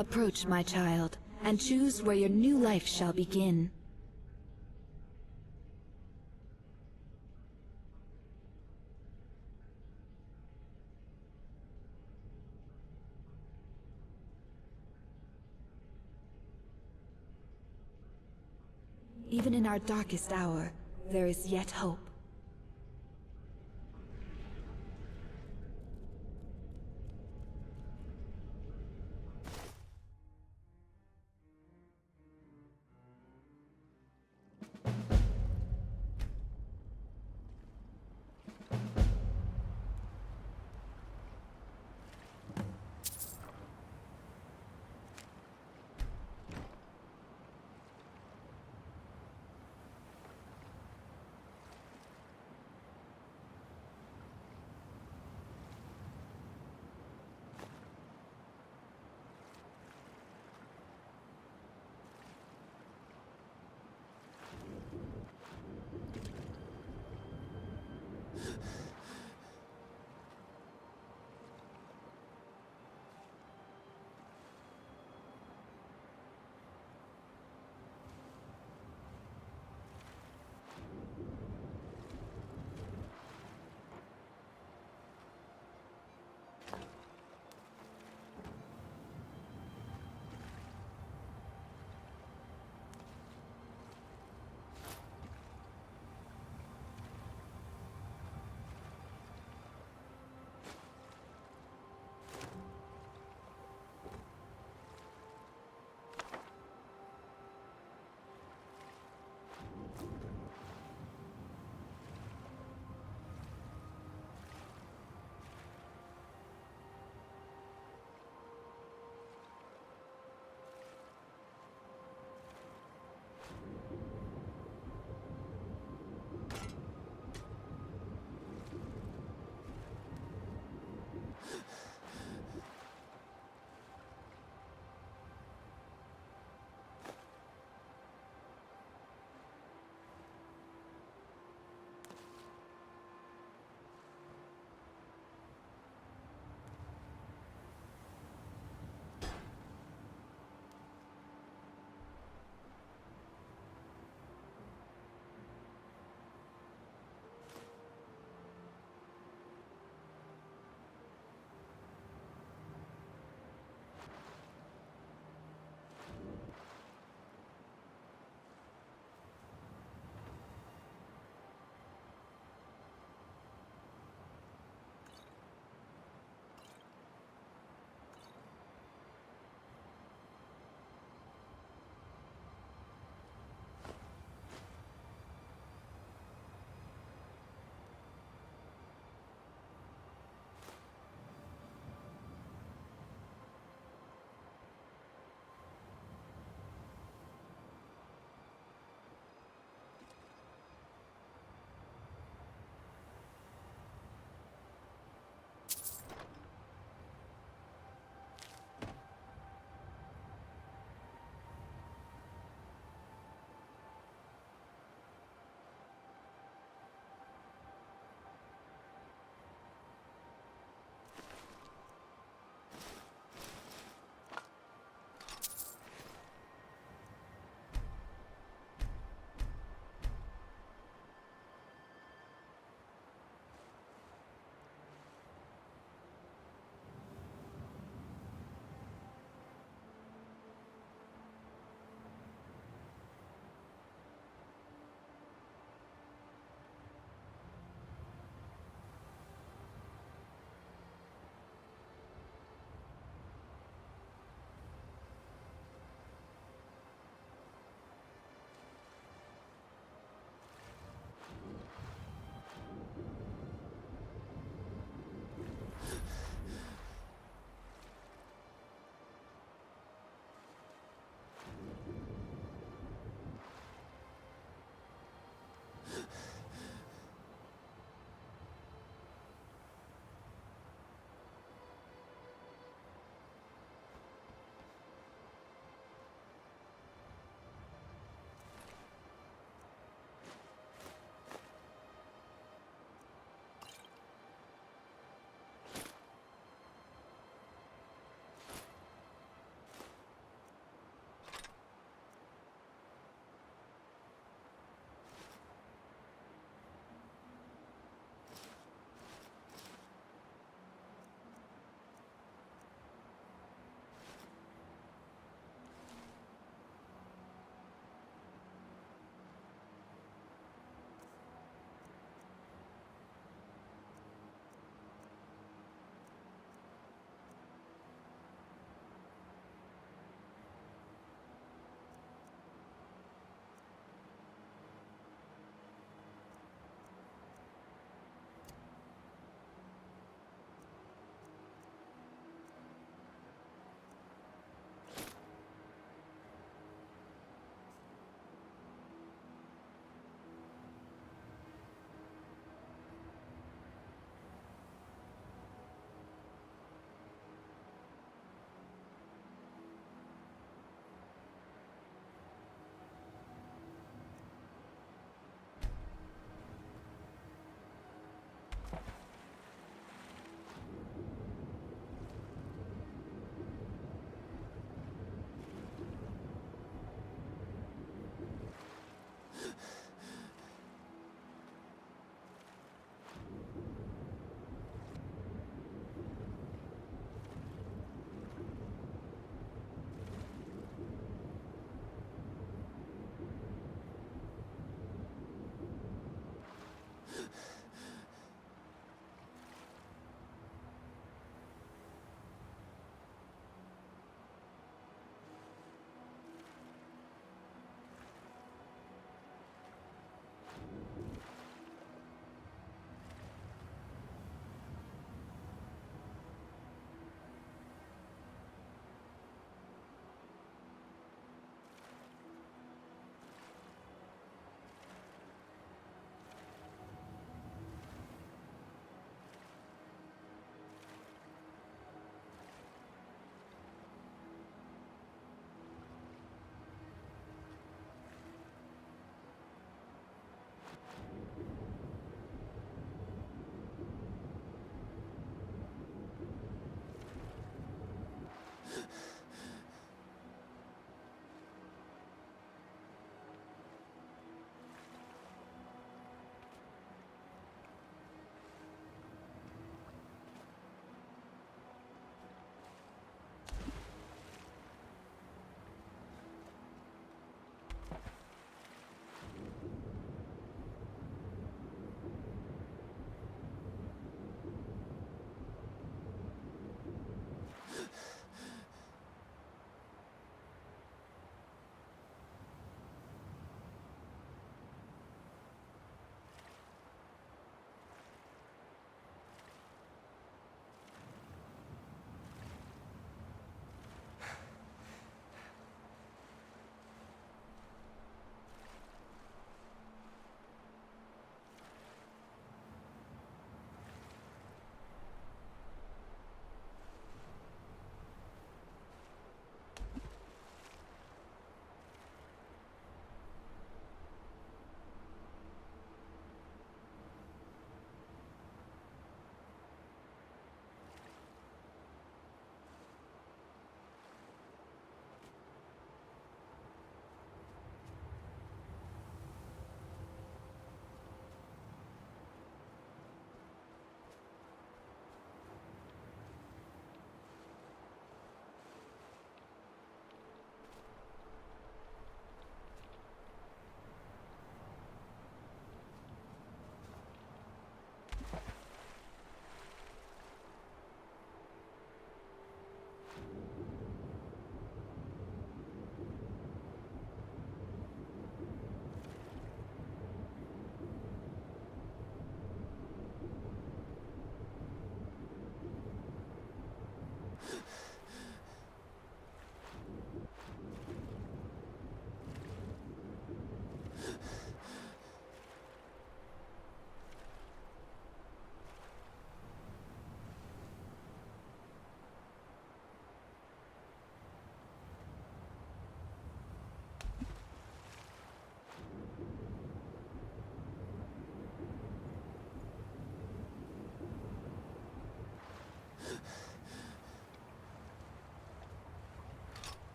Approach, my child, and choose where your new life shall begin. Even in our darkest hour, there is yet hope.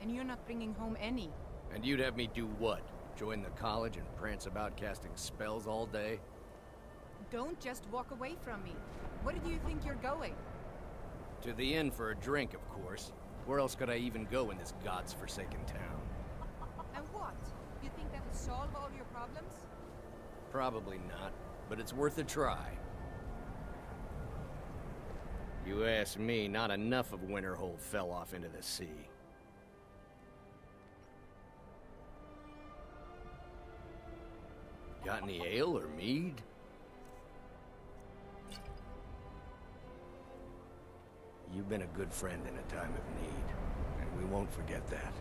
and you're not bringing home any. And you'd have me do what? Join the college and prance about casting spells all day? Don't just walk away from me. Where do you think you're going? To the inn for a drink, of course. Where else could I even go in this god's forsaken town? And what? You think that'll solve all your problems? Probably not, but it's worth a try. You ask me, not enough of Winterhold fell off into the sea. Got any ale or mead? You've been a good friend in a time of need, and we won't forget that.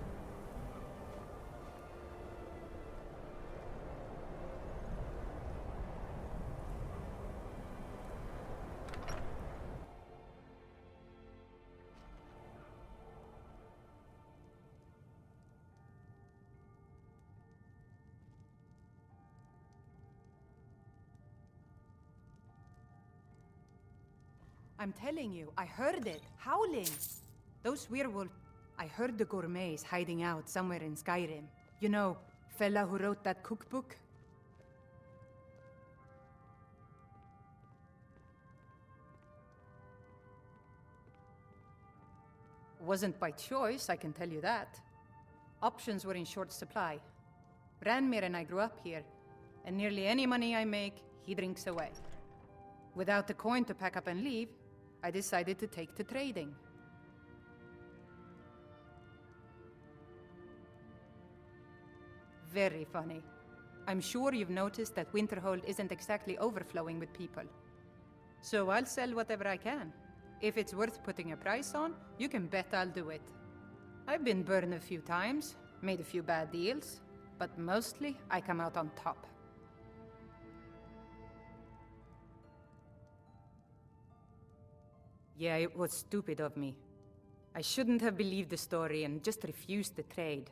I'm telling you, I heard it. Howling. Those werewolves... I heard the gourmets hiding out somewhere in Skyrim. You know, fella who wrote that cookbook? Wasn't by choice, I can tell you that. Options were in short supply. Ranmir and I grew up here, and nearly any money I make, he drinks away. Without the coin to pack up and leave, I decided to take to trading. Very funny. I'm sure you've noticed that Winterhold isn't exactly overflowing with people. So I'll sell whatever I can. If it's worth putting a price on, you can bet I'll do it. I've been burned a few times, made a few bad deals, but mostly I come out on top. Yeah, it was stupid of me. I shouldn't have believed the story and just refused the trade.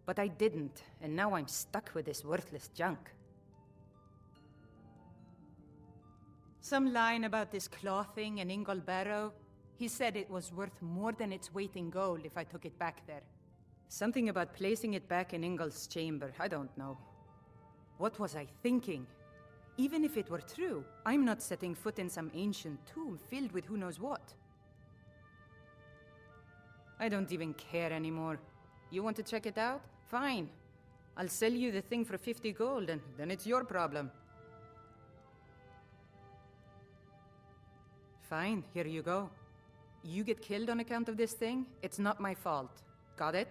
But I didn't, and now I'm stuck with this worthless junk. Some line about this clothing in Ingol Barrow. He said it was worth more than its weight in gold if I took it back there. Something about placing it back in Ingol's chamber, I don't know. What was I thinking? Even if it were true, I'm not setting foot in some ancient tomb filled with who knows what. I don't even care anymore. You want to check it out? Fine. I'll sell you the thing for 50 gold, and then it's your problem. Fine, here you go. You get killed on account of this thing, it's not my fault. Got it?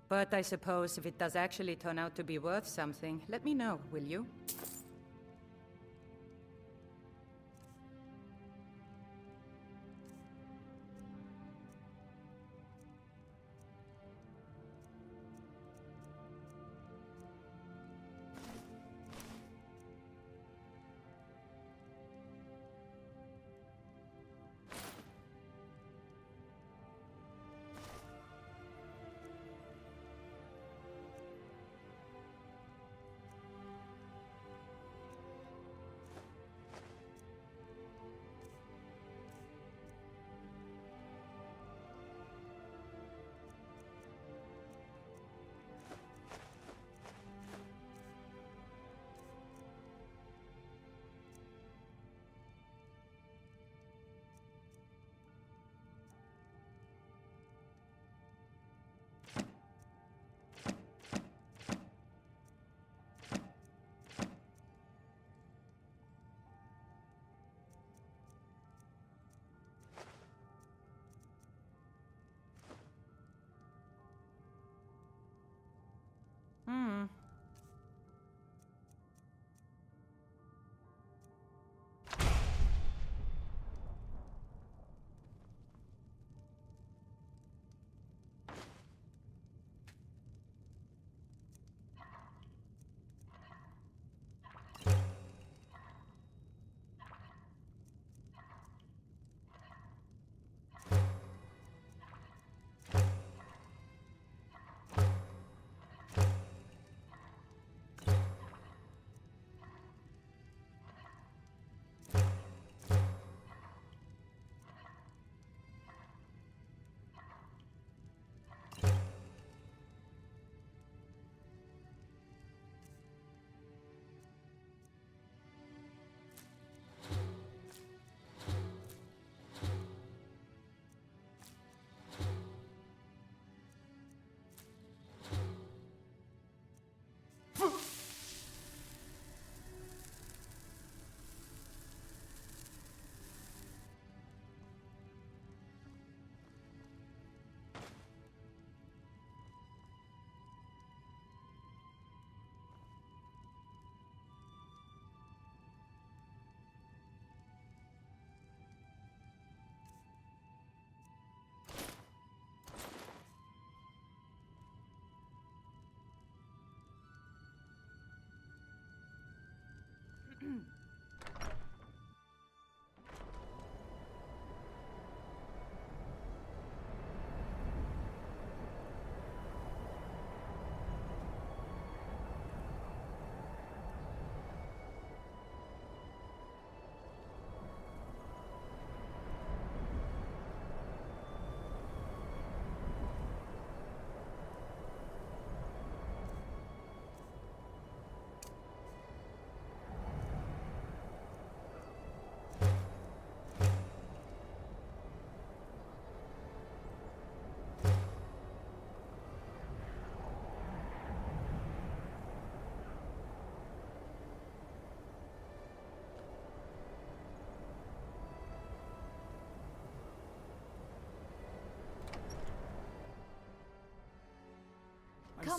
But I suppose if it does actually turn out to be worth something, let me know, will you?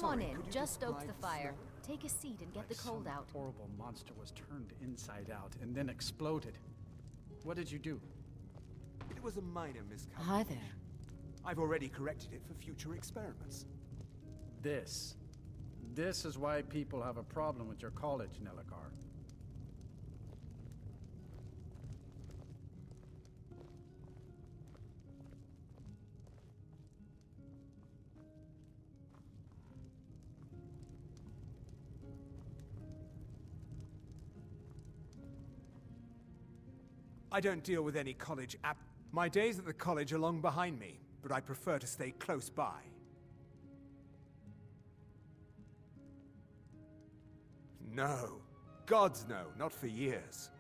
Come on Sorry, in, could you just stoke describe the the fire. smell? Take a seat and get Like the cold some out. horrible monster was turned inside out and then exploded. What did you do? It was a minor miscalculation. Hi there. I've already corrected it for future experiments. This is why people have a problem with your college, Nelagar. I don't deal with any college app. My days at the college are long behind me, but I prefer to stay close by. No. Gods no, not for years.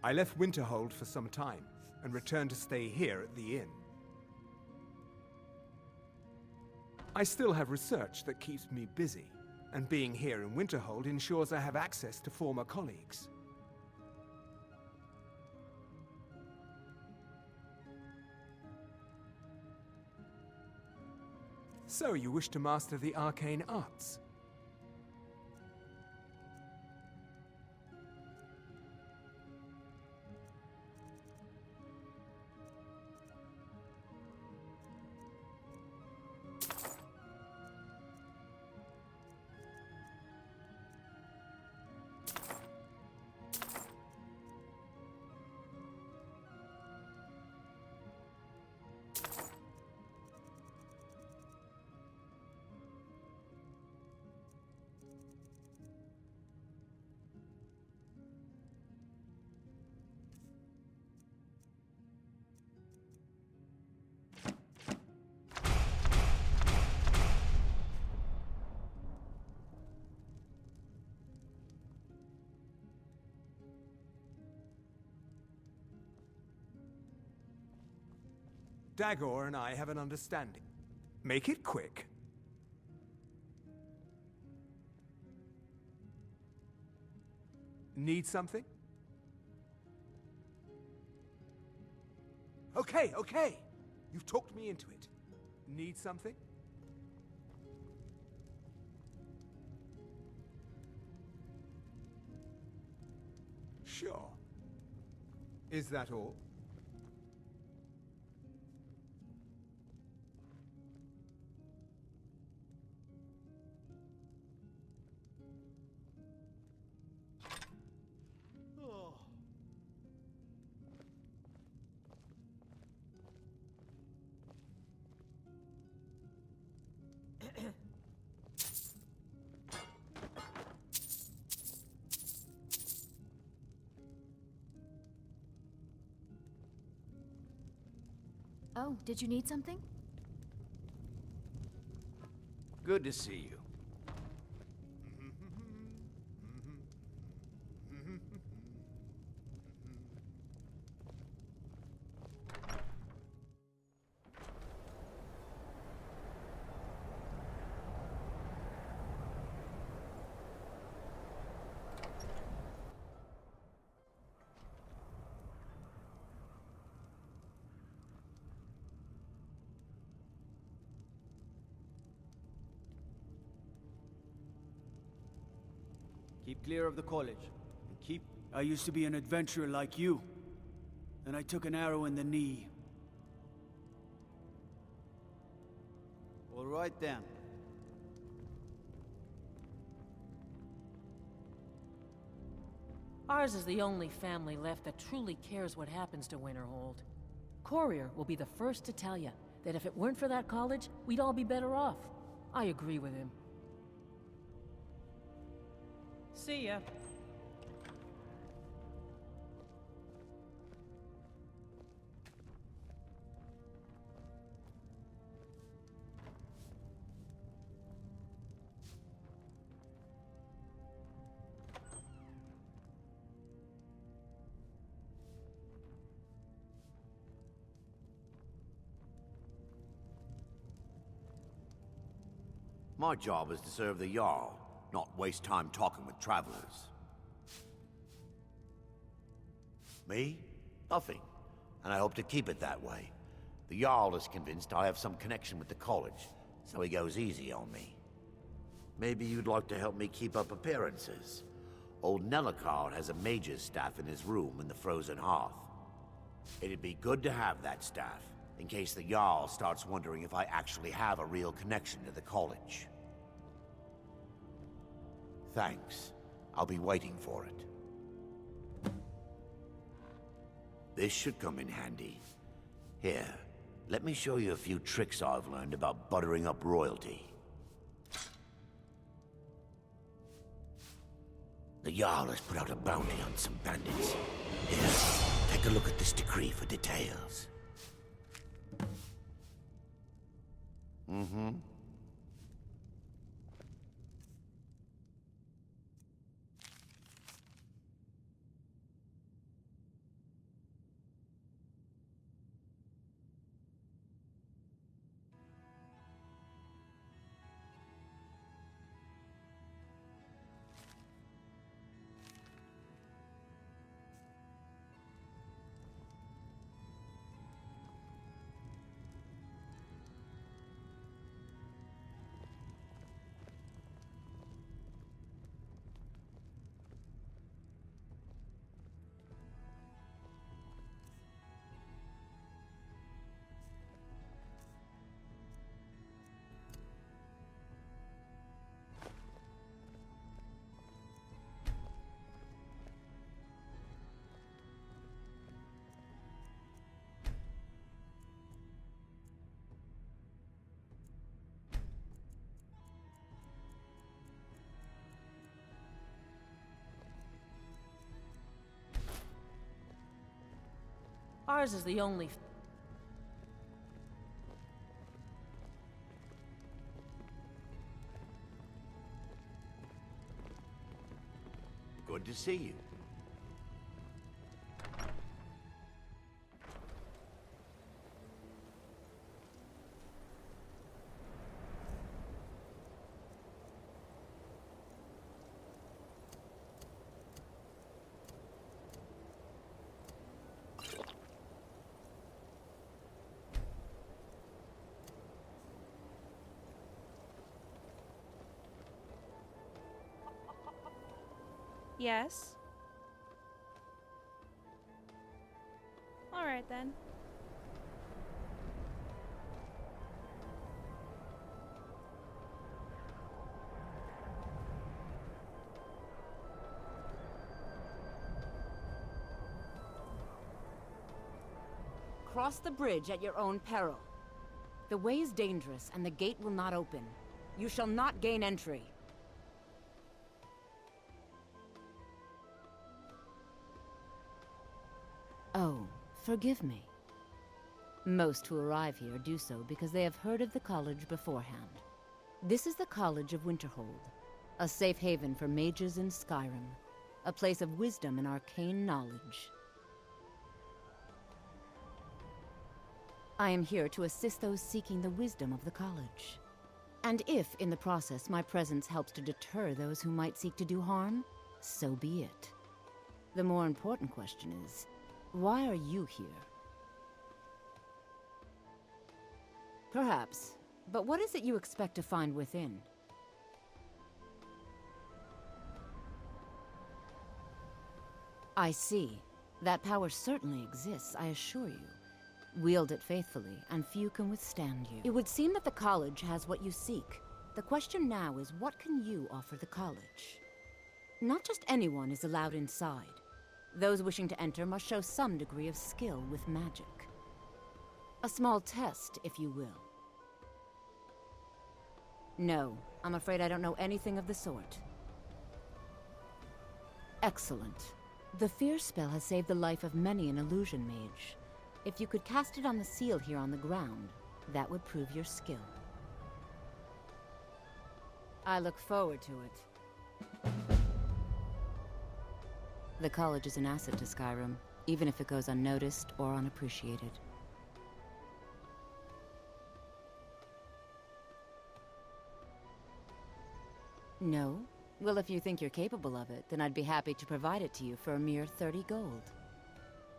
I left Winterhold for some time, and returned to stay here at the inn. I still have research that keeps me busy, and being here in Winterhold ensures I have access to former colleagues. So, you wish to master the arcane arts? Dagor and I have an understanding. Make it quick. Need something? Okay, okay. You've talked me into it. Need something? Sure. Is that all? Oh, did you need something? Good to see you. Keep clear of the college. And keep... I used to be an adventurer like you. Then I took an arrow in the knee. All right then. Ours is the only family left that truly cares what happens to Winterhold. Courier will be the first to tell you that if it weren't for that college, we'd all be better off. I agree with him. See ya. My job is to serve the Jarl, not waste time talking with travelers. Me? Nothing. And I hope to keep it that way. The Jarl is convinced I have some connection with the college, so he goes easy on me. Maybe you'd like to help me keep up appearances. Old Nellicar has a mage's staff in his room in the frozen hearth. It'd be good to have that staff, in case the Jarl starts wondering if I actually have a real connection to the college. Thanks. I'll be waiting for it. This should come in handy. Here, let me show you a few tricks I've learned about buttering up royalty. The Jarl has put out a bounty on some bandits. Here, take a look at this decree for details. Mm-hmm. Ours is the only... Good to see you. Yes? Alright then. Cross the bridge at your own peril. The way is dangerous, and the gate will not open. You shall not gain entry. Oh, forgive me. Most who arrive here do so because they have heard of the college beforehand. This is the College of Winterhold, a safe haven for mages in Skyrim, a place of wisdom and arcane knowledge. I am here to assist those seeking the wisdom of the college. And if, in the process, my presence helps to deter those who might seek to do harm, so be it. The more important question is, why are you here? Perhaps, but what is it you expect to find within? I see. That power certainly exists, I assure you. Wield it faithfully, and few can withstand you. It would seem that the college has what you seek. The question now is, what can you offer the college? Not just anyone is allowed inside. Those wishing to enter must show some degree of skill with magic. A small test, if you will. No, I'm afraid I don't know anything of the sort. Excellent. The fear spell has saved the life of many an illusion mage. If you could cast it on the seal here on the ground, that would prove your skill. I look forward to it. The college is an asset to Skyrim, even if it goes unnoticed or unappreciated. No? Well, if you think you're capable of it, then I'd be happy to provide it to you for a mere 30 gold.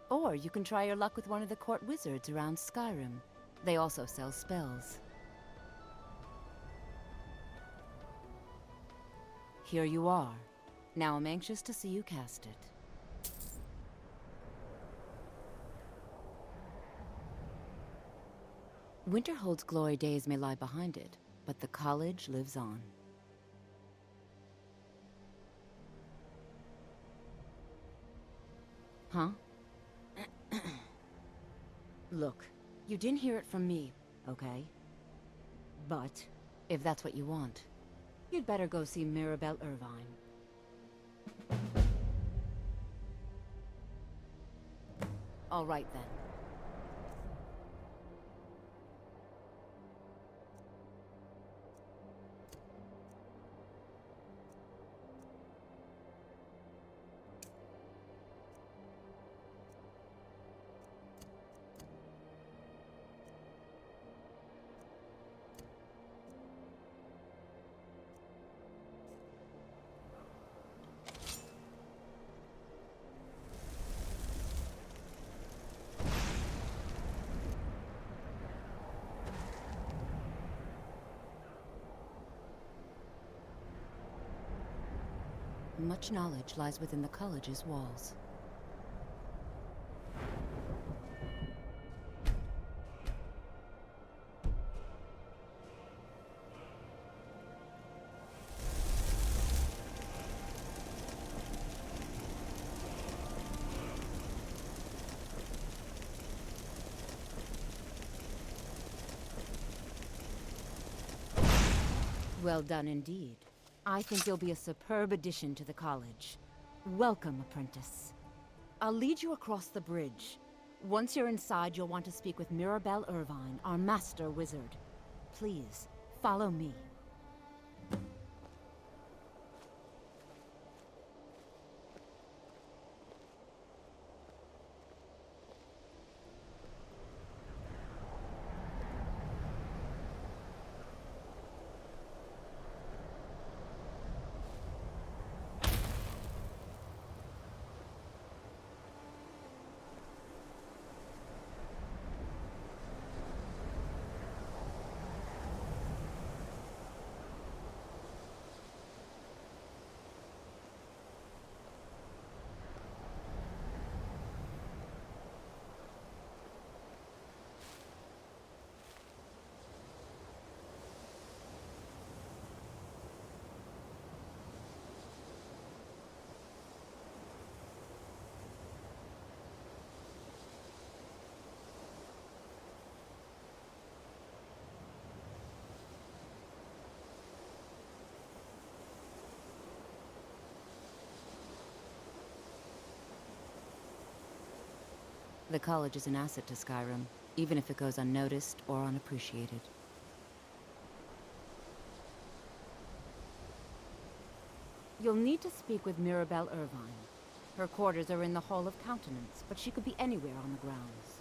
Or you can try your luck with one of the court wizards around Skyrim. They also sell spells. Here you are. Now I'm anxious to see you cast it. Winterhold's glory days may lie behind it, but the college lives on. Huh? Look, you didn't hear it from me, okay? But, if that's what you want, you'd better go see Mirabelle Irvine. All right, then. Much knowledge lies within the college's walls. Well done indeed. I think you'll be a superb addition to the college. Welcome, apprentice. I'll lead you across the bridge. Once you're inside, you'll want to speak with Mirabelle Irvine, our master wizard. Please, follow me. The college is an asset to Skyrim, even if it goes unnoticed or unappreciated. You'll need to speak with Mirabelle Irvine. Her quarters are in the Hall of Countenance, but she could be anywhere on the grounds.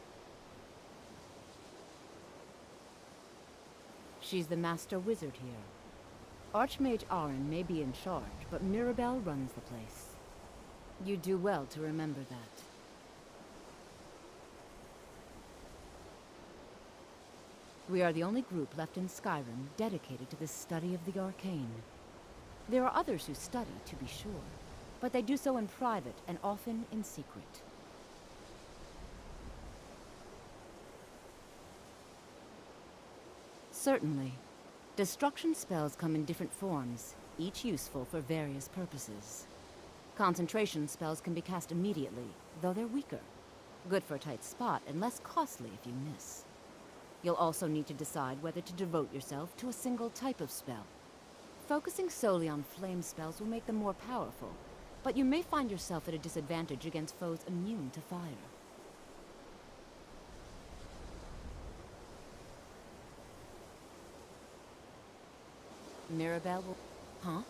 She's the master wizard here. Archmage Aaron may be in charge, but Mirabelle runs the place. You do well to remember that. We are the only group left in Skyrim dedicated to the study of the arcane. There are others who study, to be sure, but they do so in private and often in secret. Certainly. Destruction spells come in different forms, each useful for various purposes. Concentration spells can be cast immediately, though they're weaker. Good for a tight spot and less costly if you miss. You'll also need to decide whether to devote yourself to a single type of spell. Focusing solely on flame spells will make them more powerful, but you may find yourself at a disadvantage against foes immune to fire. Mirabelle will... Huh?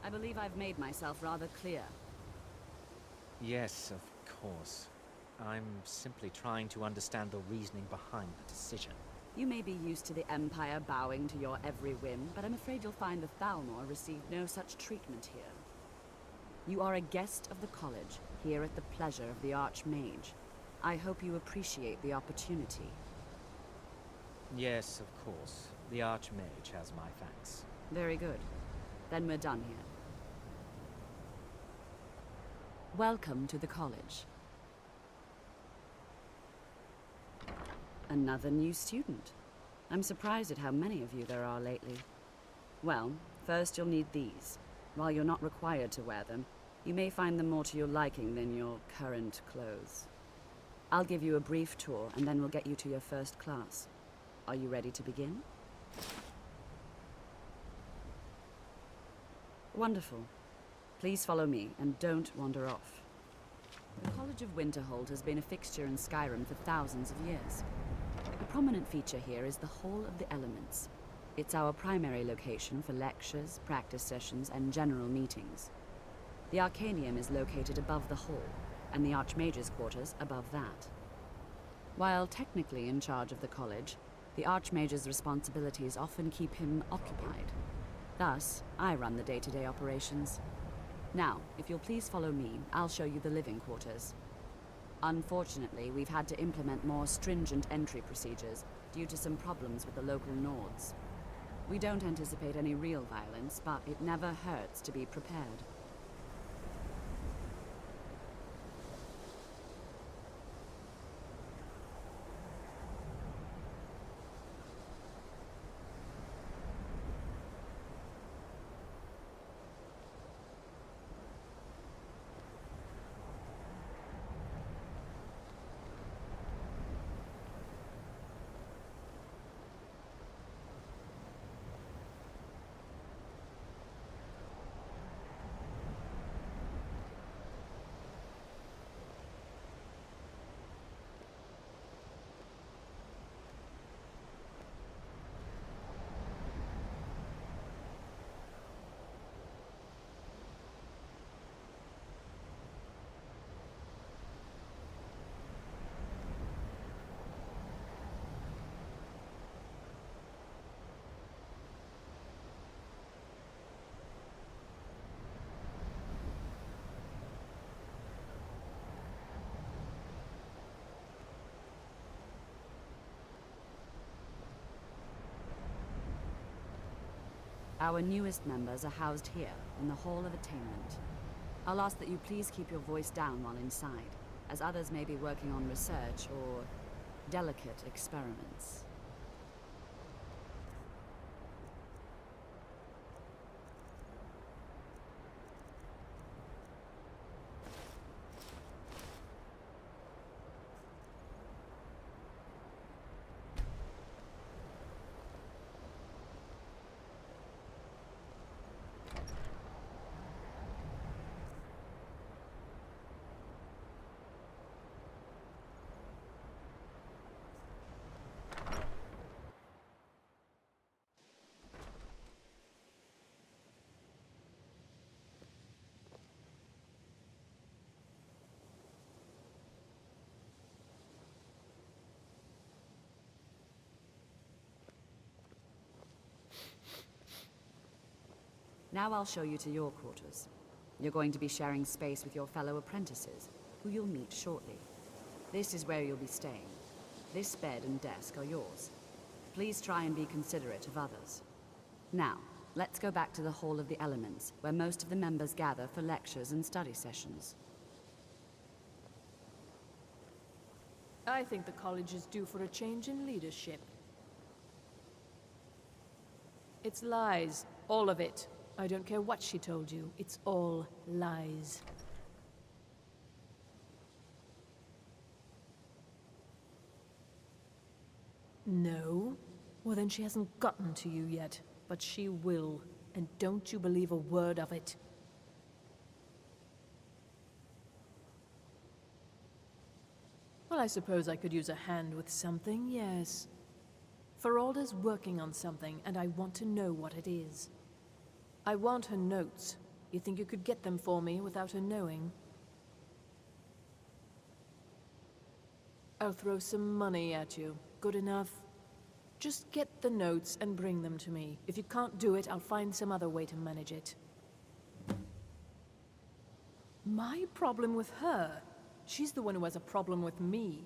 I believe I've made myself rather clear. Yes, of course. I'm simply trying to understand the reasoning behind the decision. You may be used to the Empire bowing to your every whim, but I'm afraid you'll find the Thalmor received no such treatment here. You are a guest of the college, here at the pleasure of the Archmage. I hope you appreciate the opportunity. Yes, of course. The Archmage has my thanks. Very good. Then we're done here. Welcome to the college. Another new student. I'm surprised at how many of you there are lately. Well, first you'll need these. While you're not required to wear them, you may find them more to your liking than your current clothes. I'll give you a brief tour, and then we'll get you to your first class. Are you ready to begin? Wonderful. Please follow me, and don't wander off. The College of Winterhold has been a fixture in Skyrim for thousands of years. A prominent feature here is the Hall of the Elements. It's our primary location for lectures, practice sessions, and general meetings. The Arcanium is located above the hall, and the Archmage's quarters above that. While technically in charge of the college, the Archmage's responsibilities often keep him occupied. Thus, I run the day-to-day operations. Now, if you'll please follow me, I'll show you the living quarters. Unfortunately, we've had to implement more stringent entry procedures due to some problems with the local Nords. We don't anticipate any real violence, but it never hurts to be prepared. Our newest members are housed here, in the Hall of Attainment. I'll ask that you please keep your voice down while inside, as others may be working on research or delicate experiments. Now I'll show you to your quarters. You're going to be sharing space with your fellow apprentices, who you'll meet shortly. This is where you'll be staying. This bed and desk are yours. Please try and be considerate of others. Now, let's go back to the Hall of the Elements, where most of the members gather for lectures and study sessions. I think the college is due for a change in leadership. It's lies. All of it. I don't care what she told you. It's all lies. No? Well, then she hasn't gotten to you yet. But she will. And don't you believe a word of it. Well, I suppose I could use a hand with something, yes. Feralda's working on something, and I want to know what it is. I want her notes, You think you could get them for me without her knowing? I'll throw some money at you. Good enough? Just get the notes and bring them to me. If you can't do it, I'll find some other way to manage it. My problem with her? She's the one who has a problem with me.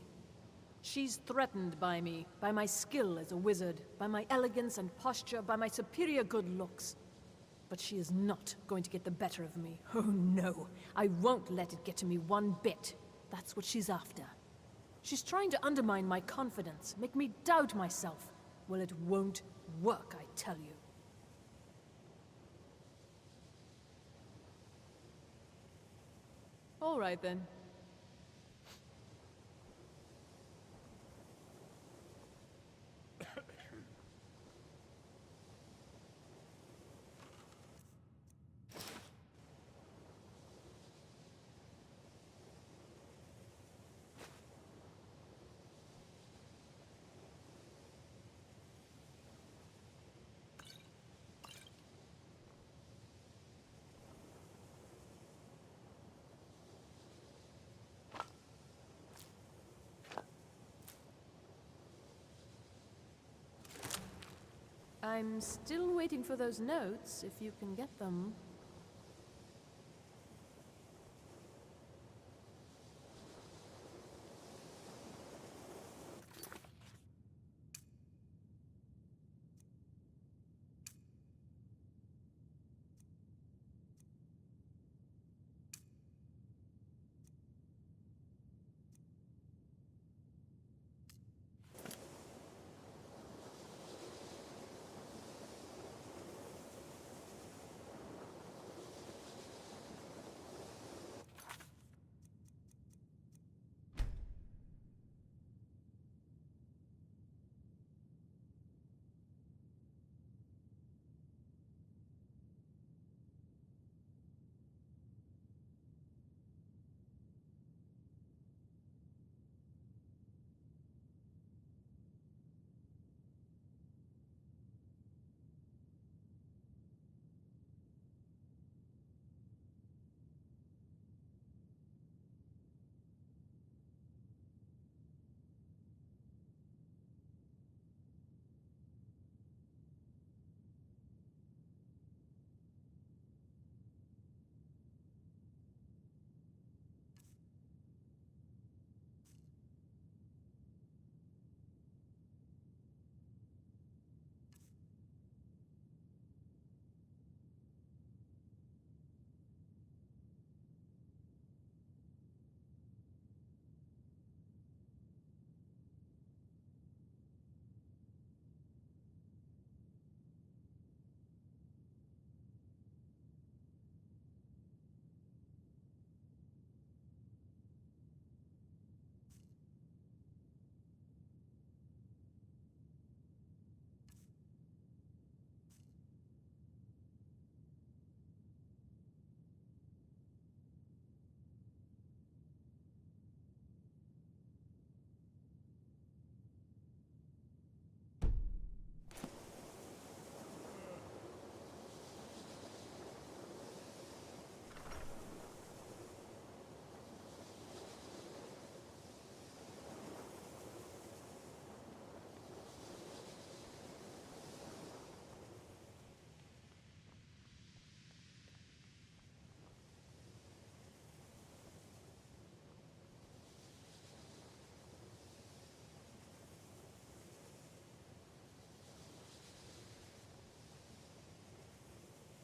She's threatened by me, by my skill as a wizard, by my elegance and posture, by my superior good looks. But she is not going to get the better of me. Oh no, I won't let it get to me one bit. That's what she's after. She's trying to undermine my confidence, make me doubt myself. Well, it won't work, I tell you. All right then. I'm still waiting for those notes, if you can get them.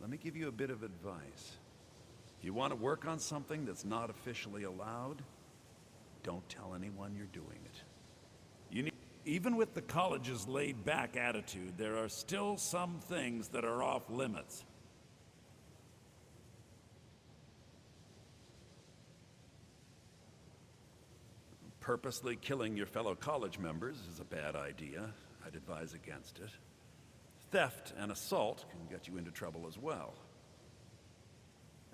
Let me give you a bit of advice. If you want to work on something that's not officially allowed, don't tell anyone you're doing it. Even with the college's laid-back attitude, there are still some things that are off limits. Purposely killing your fellow college members is a bad idea. I'd advise against it. Theft and assault can get you into trouble as well.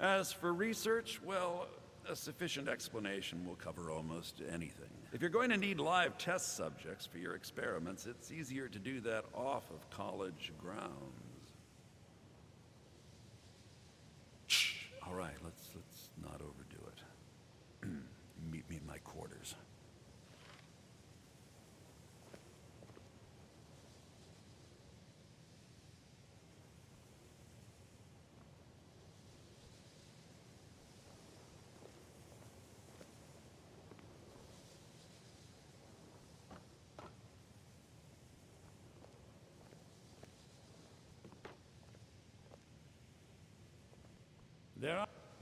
As for research, well, a sufficient explanation will cover almost anything. If you're going to need live test subjects for your experiments, it's easier to do that off of college grounds. Shh! let's not overdo it. Meet me in my quarters.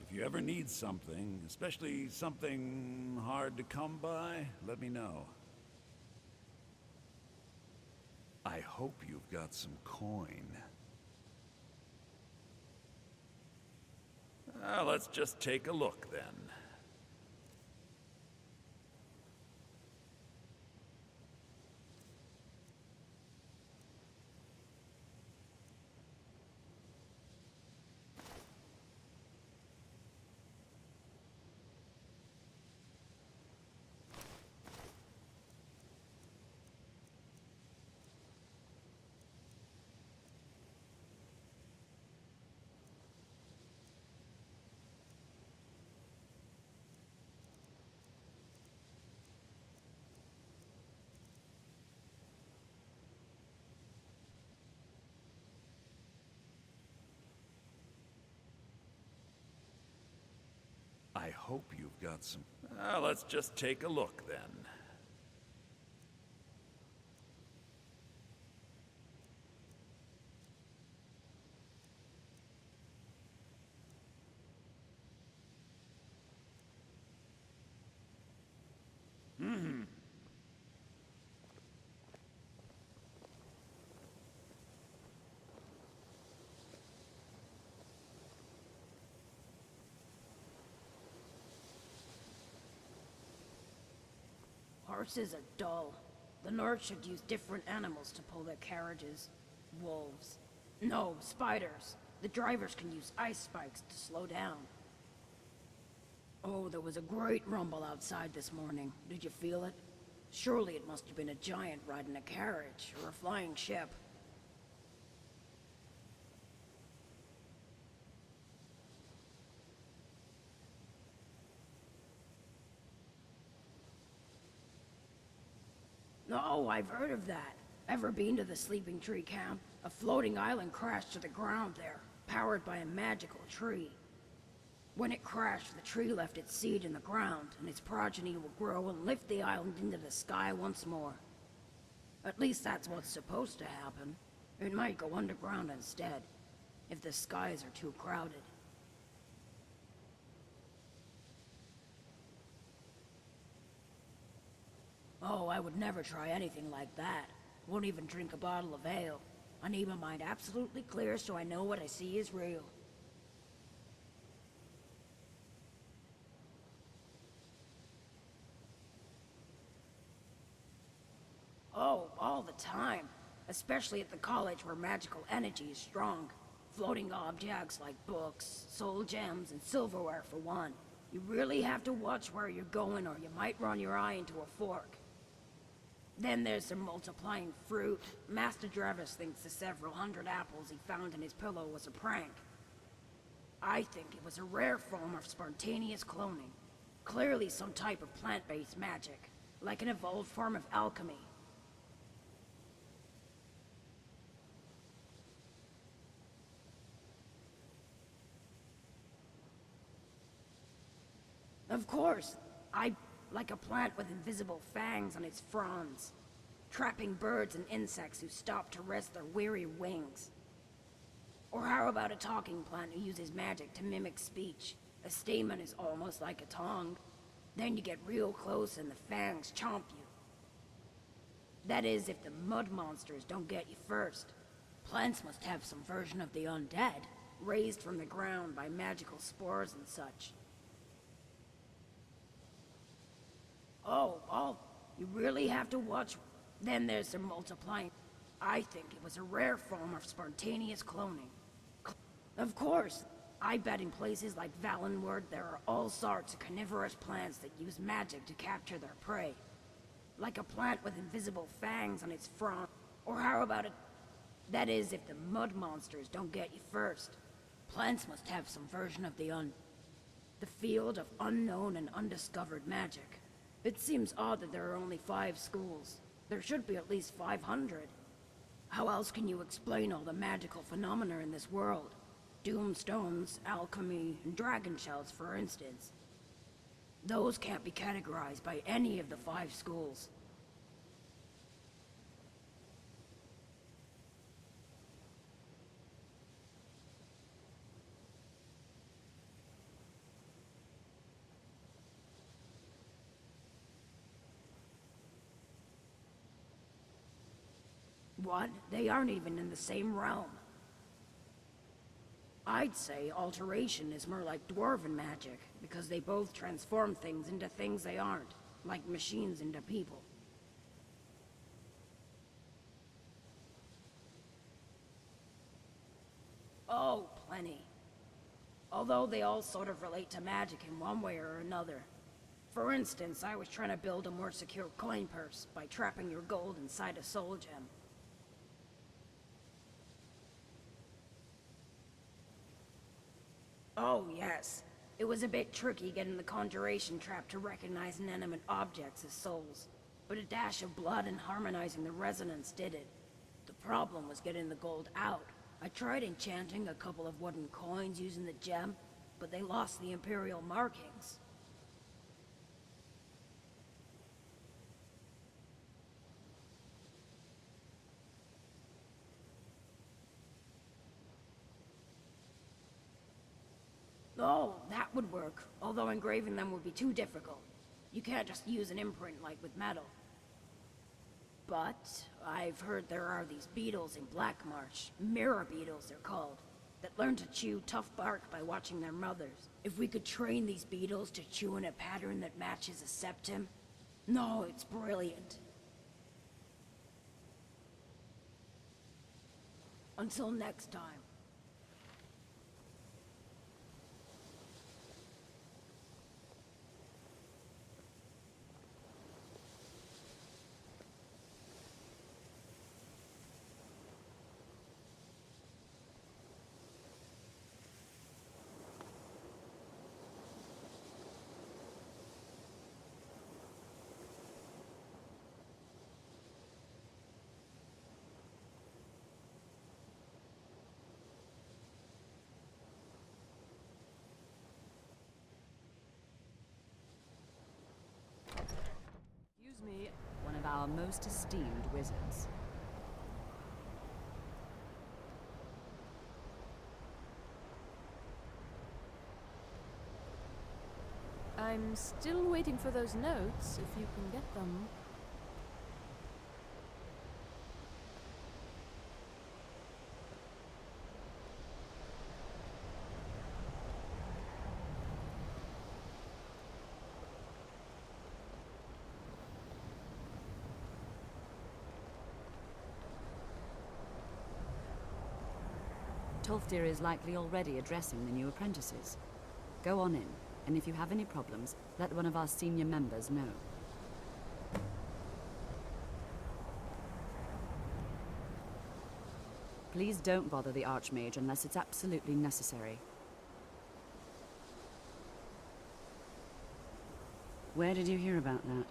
If you ever need something, especially something hard to come by, let me know. I hope you've got some coin. Let's just take a look then. I hope you've got some... let's just take a look then. Horses are dull. The North should use different animals to pull their carriages. Wolves. No, spiders. The drivers can use ice spikes to slow down. Oh, there was a great rumble outside this morning. Did you feel it? Surely it must have been a giant riding a carriage, or a flying ship. No, I've heard of that. Ever been to the Sleeping Tree camp? A floating island crashed to the ground there, powered by a magical tree. When it crashed, the tree left its seed in the ground, and its progeny will grow and lift the island into the sky once more. At least that's what's supposed to happen. It might go underground instead, if the skies are too crowded. Oh, I would never try anything like that. Won't even drink a bottle of ale. I need my mind absolutely clear so I know what I see is real. Oh, all the time. Especially at the college where magical energy is strong. Floating objects like books, soul gems, and silverware for one. You really have to watch where you're going or you might run your eye into a fork. Then there's the multiplying fruit. Master Drevis thinks the several hundred apples he found in his pillow was a prank. I think it was a rare form of spontaneous cloning. Clearly some type of plant-based magic, like an evolved form of alchemy. Of course, like a plant with invisible fangs on its fronds, trapping birds and insects who stop to rest their weary wings. Or how about a talking plant who uses magic to mimic speech? A stamen is almost like a tongue. Then you get real close and the fangs chomp you. That is, if the mud monsters don't get you first. Plants must have some version of the undead, raised from the ground by magical spores and such. Oh, you really have to watch. Then there's the multiplying. I think it was a rare form of spontaneous cloning. Of course, I bet in places like Valenwood there are all sorts of carnivorous plants that use magic to capture their prey. Like a plant with invisible fangs on its front. Or how about it? That is, if the mud monsters don't get you first. Plants must have some version of the The field of unknown and undiscovered magic. It seems odd that there are only 5 schools. There should be at least 500. How else can you explain all the magical phenomena in this world? Doomstones, alchemy, and dragon shells, for instance. Those can't be categorized by any of the 5 schools. What? They aren't even in the same realm. I'd say alteration is more like dwarven magic, because they both transform things into things they aren't, like machines into people. Oh, plenty. Although they all sort of relate to magic in one way or another. For instance, I was trying to build a more secure coin purse by trapping your gold inside a soul gem. Oh, yes. It was a bit tricky getting the conjuration trap to recognize inanimate objects as souls, but a dash of blood and harmonizing the resonance did it. The problem was getting the gold out. I tried enchanting a couple of wooden coins using the gem, but they lost the Imperial markings. Oh, that would work, although engraving them would be too difficult. You can't just use an imprint like with metal. But I've heard there are these beetles in Black Marsh, mirror beetles they're called, that learn to chew tough bark by watching their mothers. If we could train these beetles to chew in a pattern that matches a septum, no, it's brilliant. Until next time. Me, one of our most esteemed wizards. I'm still waiting for those notes, if you can get them. Tolfdir is likely already addressing the new apprentices. Go on in, and if you have any problems, let one of our senior members know. Please don't bother the Archmage unless it's absolutely necessary. Where did you hear about that?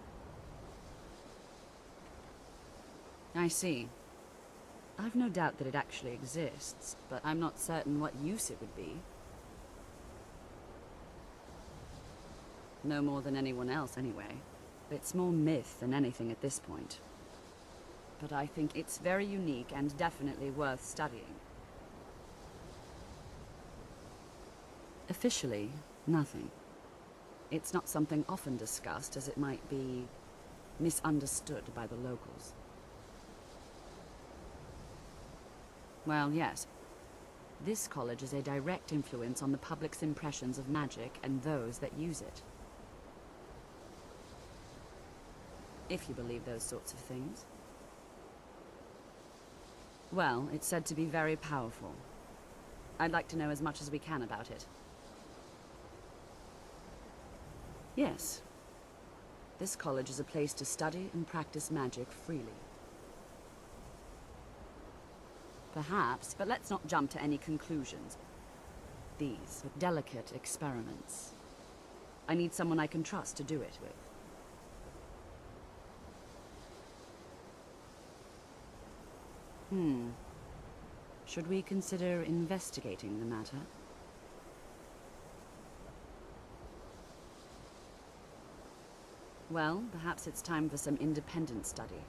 I see. I've no doubt that it actually exists, but I'm not certain what use it would be. No more than anyone else, anyway. It's more myth than anything at this point. But I think it's very unique and definitely worth studying. Officially, nothing. It's not something often discussed, as it might be misunderstood by the locals. Well, yes. This college is a direct influence on the public's impressions of magic and those that use it. If you believe those sorts of things. Well, it's said to be very powerful. I'd like to know as much as we can about it. Yes. This college is a place to study and practice magic freely. Perhaps, but let's not jump to any conclusions. These are delicate experiments. I need someone I can trust to do it with. Should we consider investigating the matter? Well, perhaps it's time for some independent study.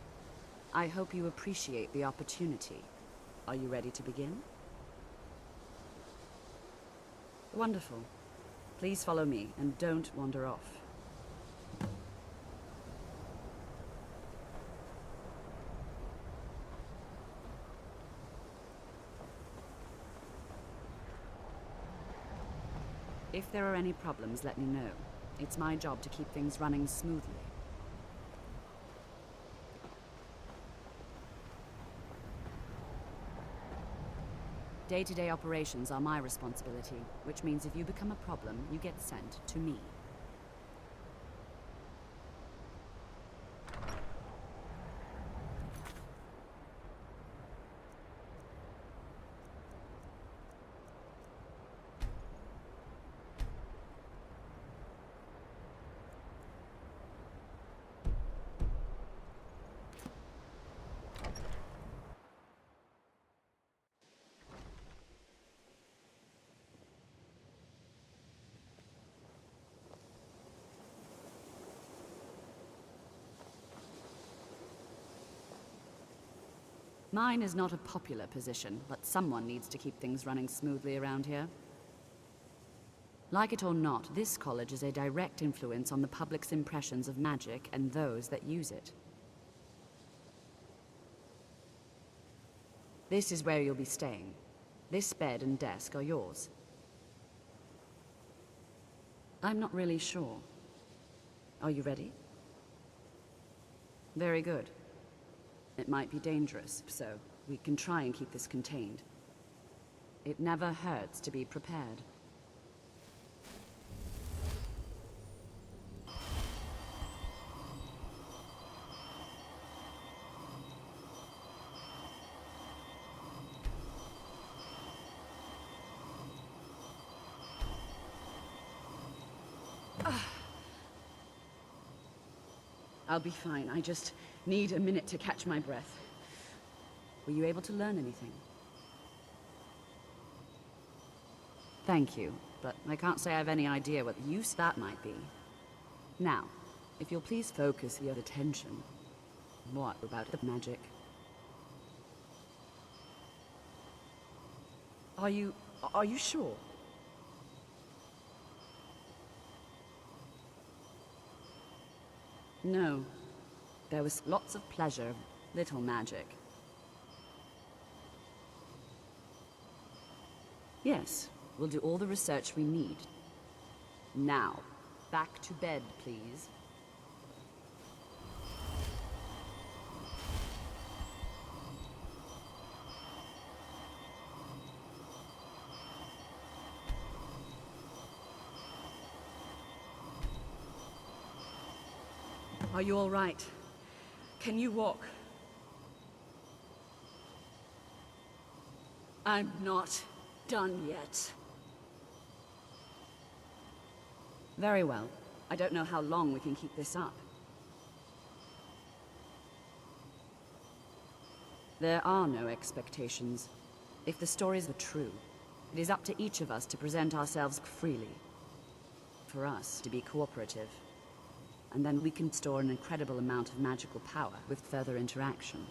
I hope you appreciate the opportunity. Are you ready to begin? Wonderful. Please follow me, and don't wander off. If there are any problems, let me know. It's my job to keep things running smoothly. Day-to-day operations are my responsibility, which means if you become a problem, you get sent to me. Mine is not a popular position, but someone needs to keep things running smoothly around here. Like it or not, this college is a direct influence on the public's impressions of magic and those that use it. This is where you'll be staying. This bed and desk are yours. I'm not really sure. Are you ready? Very good. It might be dangerous, so we can try and keep this contained. It never hurts to be prepared. I'll be fine. I just need a minute to catch my breath. Were you able to learn anything? Thank you, but I can't say I have any idea what use that might be. Now, if you'll please focus your attention. What about the magic? Are you sure? No. There was lots of pleasure, little magic. Yes, we'll do all the research we need. Now, back to bed, please. Are you all right? Can you walk? I'm not done yet. Very well. I don't know how long we can keep this up. There are no expectations. If the stories are true, it is up to each of us to present ourselves freely. For us to be cooperative. And then we can store an incredible amount of magical power with further interaction.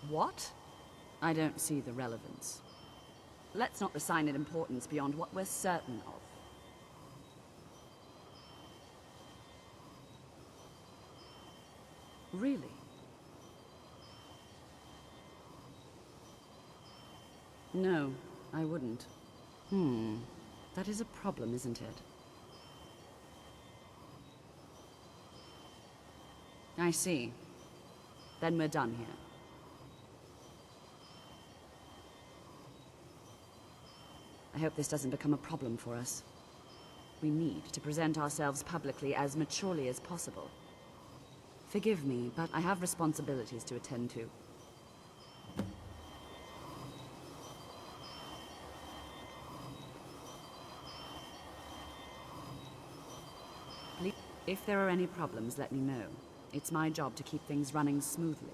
What? I don't see the relevance. Let's not assign it importance beyond what we're certain of. Really? No, I wouldn't. That is a problem, isn't it? I see. Then we're done here. I hope this doesn't become a problem for us. We need to present ourselves publicly as maturely as possible. Forgive me, but I have responsibilities to attend to. If there are any problems, let me know. It's my job to keep things running smoothly.